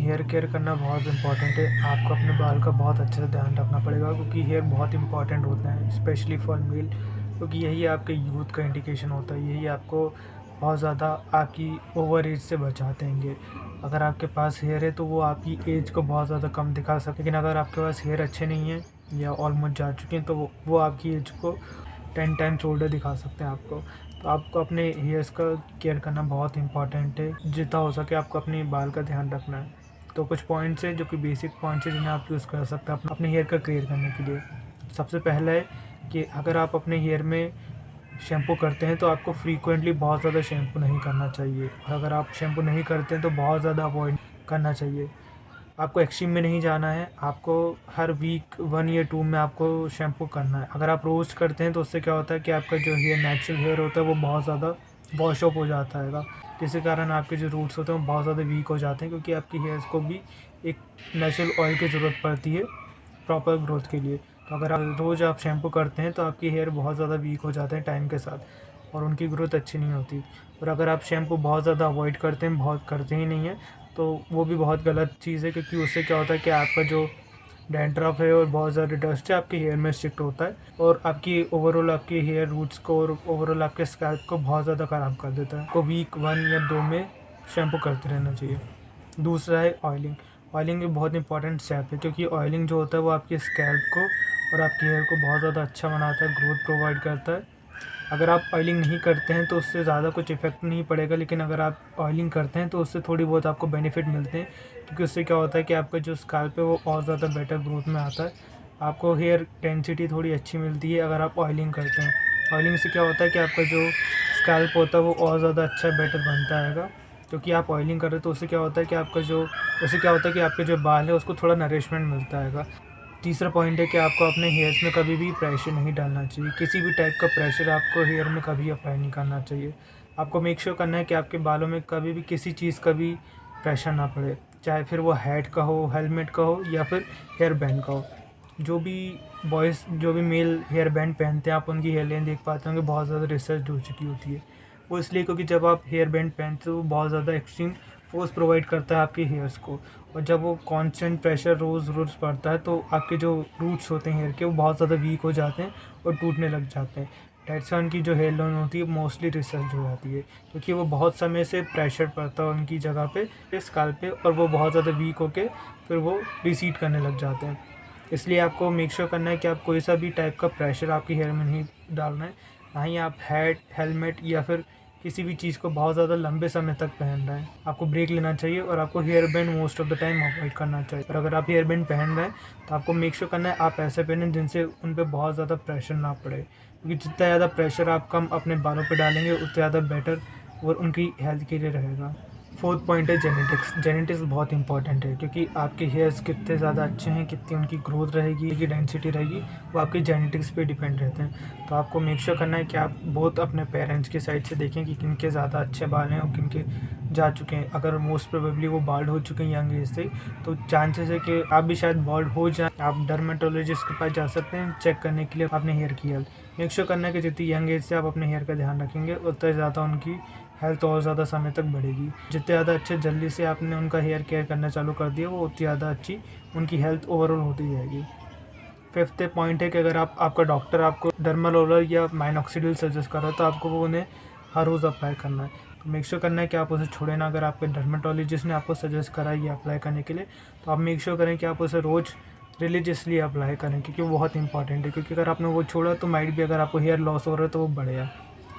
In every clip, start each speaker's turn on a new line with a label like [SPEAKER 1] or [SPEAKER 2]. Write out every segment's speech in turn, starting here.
[SPEAKER 1] Hair care करना बहुत important है। आपको अपने बाल का बहुत अच्छे से ध्यान रखना पड़ेगा क्योंकि हेयर बहुत इम्पॉर्टेंट होता है, स्पेशली फॉर मेल, क्योंकि यही आपके यूथ का इंडिकेशन होता है। यही आपको बहुत ज़्यादा आपकी ओवर एज से बचाते हैं। अगर आपके पास हेयर है तो वो आपकी एज को बहुत ज़्यादा कम दिखा सकते, लेकिन अगर आपके पास हेयर अच्छे नहीं हैं या ऑलमोस्ट जा चुके हैं तो वो आपकी एज को 10 टाइम्स ओल्डर दिखा सकते हैं आपको। तो आपको अपने हेयर्स का केयर करना बहुत इंपॉर्टेंट है। जितना हो सके आपको अपने बाल का ध्यान रखना है। तो कुछ पॉइंट्स हैं जो कि बेसिक पॉइंट्स हैं जिन्हें आप यूज़ कर सकते हैं अपने हेयर का केयर करने के लिए। सबसे पहला है कि अगर आप अपने हेयर में शैम्पू करते हैं तो आपको फ्रीक्वेंटली बहुत ज़्यादा शैम्पू नहीं करना चाहिए, और अगर आप शैम्पू नहीं करते हैं तो बहुत ज़्यादा अवॉइड करना चाहिए। आपको एक्सट्रीम में नहीं जाना है, आपको हर वीक 1 या 2 में आपको शैम्पू करना है। अगर आप रोज़ करते हैं तो उससे क्या होता है कि आपका जो हेयर नेचुरल हेयर होता है वो बहुत ज़्यादा वॉश ऑफ हो जाता है, जिसके कारण आपके जो रूट्स होते हैं वो बहुत ज़्यादा वीक हो जाते हैं, क्योंकि आपकी हेयर्स को भी एक नेचुरल ऑयल की ज़रूरत पड़ती है प्रॉपर ग्रोथ के लिए। तो अगर आप रोज़ शैम्पू करते हैं तो आपकी हेयर बहुत ज़्यादा वीक हो जाते हैं टाइम के साथ, और उनकी ग्रोथ अच्छी नहीं होती। और अगर आप शैम्पू बहुत ज़्यादा अवॉइड करते हैं, बहुत करते ही नहीं हैं, तो वो भी बहुत गलत चीज़ है, क्योंकि उससे क्या होता है कि आपका जो डैंड्रफ है और बहुत ज़्यादा डस्ट है आपके हेयर में शिफ्ट होता है, और आपकी ओवरऑल आपकी हेयर रूट्स को और ओवरऑल आपके स्कैल्प को बहुत ज़्यादा ख़राब कर देता है। आपको वीक 1 या 2 में शैम्पू करते रहना चाहिए। दूसरा है ऑयलिंग। ऑयलिंग भी बहुत इंपॉर्टेंट स्टेप है, क्योंकि ऑयलिंग जो होता है वो आपके स्कैल्प को और आपके हेयर को बहुत ज़्यादा अच्छा बनाता है, ग्रोथ प्रोवाइड करता है। अगर आप ऑयलिंग नहीं करते हैं तो उससे ज़्यादा कुछ इफेक्ट नहीं पड़ेगा, लेकिन अगर आप ऑयलिंग करते हैं तो उससे थोड़ी बहुत आपको बेनिफिट मिलते हैं, क्योंकि उससे क्या होता है कि आपका जो स्कैल्प है वो और ज़्यादा बेटर ग्रोथ में आता है। आपको हेयर डेंसिटी थोड़ी अच्छी मिलती है अगर आप ऑयलिंग करते हैं। ऑयलिंग से क्या होता है कि आपका जो स्कैल्प होता है वो और ज़्यादा अच्छा बेटर बनता है, क्योंकि आप ऑयलिंग कर रहे हो। तो उससे क्या होता है कि आपके जो बाल है उसको थोड़ा नरिशमेंट मिलता है। तीसरा पॉइंट है कि आपको अपने हेयर्स में कभी भी प्रेशर नहीं डालना चाहिए। किसी भी टाइप का प्रेशर आपको हेयर में कभी अप्लाई नहीं करना चाहिए। आपको मेक श्योर करना है कि आपके बालों में कभी भी किसी चीज़ का भी प्रेशर ना पड़े, चाहे फिर वो हेड का हो, हेलमेट का हो, या फिर हेयर बैंड का हो। जो भी मेल हेयर बैंड पहनते हैं, आप उनकी हेयर लाइन देख पाते होंगे, बहुत ज़्यादा रिसर्च हो चुकी होती है। वो इसलिए क्योंकि जब आप हेयर बैंड पहनते हो वो बहुत ज़्यादा एक्सट्रीम फोर्स प्रोवाइड करता है आपके हेयर्स को, और जब वो कांस्टेंट प्रेशर रोज़ रोज़ पड़ता है तो आपके जो रूट्स होते हैं हेयर के वो बहुत ज़्यादा वीक हो जाते हैं और टूटने लग जाते हैं। डेट्स वाई उनकी जो हेयर लाइन होती है मोस्टली रिसर्च हो जाती है, क्योंकि वो बहुत समय से प्रेशर पड़ता है उनकी जगह पे, स्काल्प पे, और वो बहुत ज़्यादा वीक होके फिर वो रिसीड करने लग जाते हैं। इसलिए आपको मेक श्योर करना है कि आप कोई सा भी टाइप का प्रेशर आपके हेयर में नहीं डालना है। ना ही आप हेड, हेलमेट या फिर किसी भी चीज़ को बहुत ज़्यादा लंबे समय तक पहन रहे हैं। आपको ब्रेक लेना चाहिए, और आपको hair band most of the time avoid करना चाहिए। और अगर आप हेयर बैंड पहन रहे हैं तो आपको मेक श्योर करना है आप ऐसे पहने जिनसे उन पर बहुत ज़्यादा प्रेशर ना पड़े, क्योंकि जितना ज़्यादा प्रेशर आप कम अपने बालों पर डालेंगे उतना ज़्यादा बेटर और उनकी हेल्थ के लिए रहेगा। फोर्थ पॉइंट है जेनेटिक्स। जेनेटिक्स बहुत इंपॉर्टेंट है, क्योंकि आपके हेयर्स कितने ज़्यादा अच्छे हैं, कितनी उनकी ग्रोथ रहेगी, उनकी डेंसिटी रहेगी, वो आपकी जेनेटिक्स पे डिपेंड रहते हैं। तो आपको मेक श्योर करना है कि आप बहुत अपने पेरेंट्स के साइड से देखें कि किनके ज़्यादा अच्छे बाल हैं और किनके जा चुके हैं। अगर मोस्ट प्रोबेबली वो बाल्ड हो चुके हैं यंग एज से, तो चांसेस है कि आप भी शायद बाल्ड हो जाए। आप डर्मेटोलॉजिस्ट के पास जा सकते हैं चेक करने के लिए अपने हेयर की हेल्थ। मेक श्योर करना है कि जितनी यंग एज से आप अपने हेयर का ध्यान रखेंगे उतना ज़्यादा उनकी हेल्थ और ज़्यादा समय तक बढ़ेगी। जितने ज़्यादा अच्छे जल्दी से आपने उनका हेयर केयर करना चालू कर दिया वो उतनी ज़्यादा अच्छी उनकी हेल्थ ओवरऑल होती जाएगी। फिफ्थ पॉइंट है कि अगर आपका डॉक्टर आपको डर्मारोलर या माइनॉक्सिडिल सजेस्ट कर रहा है तो आपको वो उन्हें हर रोज़ अप्लाई करना है। तो मेक श्योर करना है कि आप उसे छोड़ें ना। अगर आपके डर्मेटोलॉजिस्ट ने आपको सजेस्ट करा है ये अप्लाई करने के लिए, तो आप मेक श्योर करें कि आप उसे रोज़ रिलीजियसली अप्लाई करें, क्योंकि वो बहुत इंपॉर्टेंट है। क्योंकि अगर आपने वो छोड़ा तो माइट भी अगर आपको हेयर लॉस हो रहा है तो वो बढ़ेगा।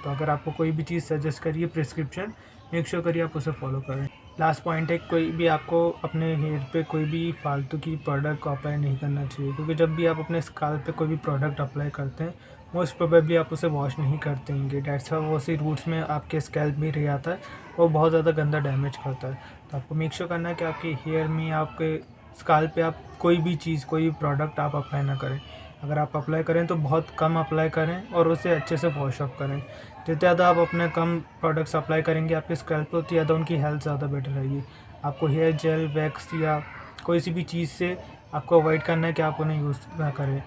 [SPEAKER 1] तो अगर आपको कोई भी चीज़ सजेस्ट करिए प्रिस्क्रिप्शन, मेक श्योर करिए आप उसे फॉलो करें। लास्ट पॉइंट है, कोई भी आपको अपने हेयर पे कोई भी फालतू की प्रोडक्ट को अप्लाई नहीं करना चाहिए, क्योंकि जब भी आप अपने स्काल्प पे कोई भी प्रोडक्ट अप्लाई करते हैं मोस्ट प्रोबेबली आप उसे वॉश नहीं करते होंगे। डेट्स वाई वो उसी रूट्स में आपके स्कैल्प भी रह जाता है, वो बहुत ज़्यादा गंदा डैमेज करता है। तो आपको मेक श्योर करना है कि आपके हेयर में, आपके स्काल्प पे आप कोई भी चीज़, कोई भी प्रोडक्ट आप अप्लाई ना करें। अगर आप अप्लाई करें तो बहुत कम अप्लाई करें और उसे अच्छे से वॉश ऑफ करें। जितने ज़्यादा आप अपने कम प्रोडक्ट्स अप्लाई करेंगे आपके स्कैल्प पे, उतनी ज़्यादा उनकी हेल्थ ज़्यादा बेटर रहेगी। आपको हेयर जेल, वैक्स या कोई सी भी चीज़ से आपको अवॉइड करना है कि आप उन्हें यूज़ ना करें।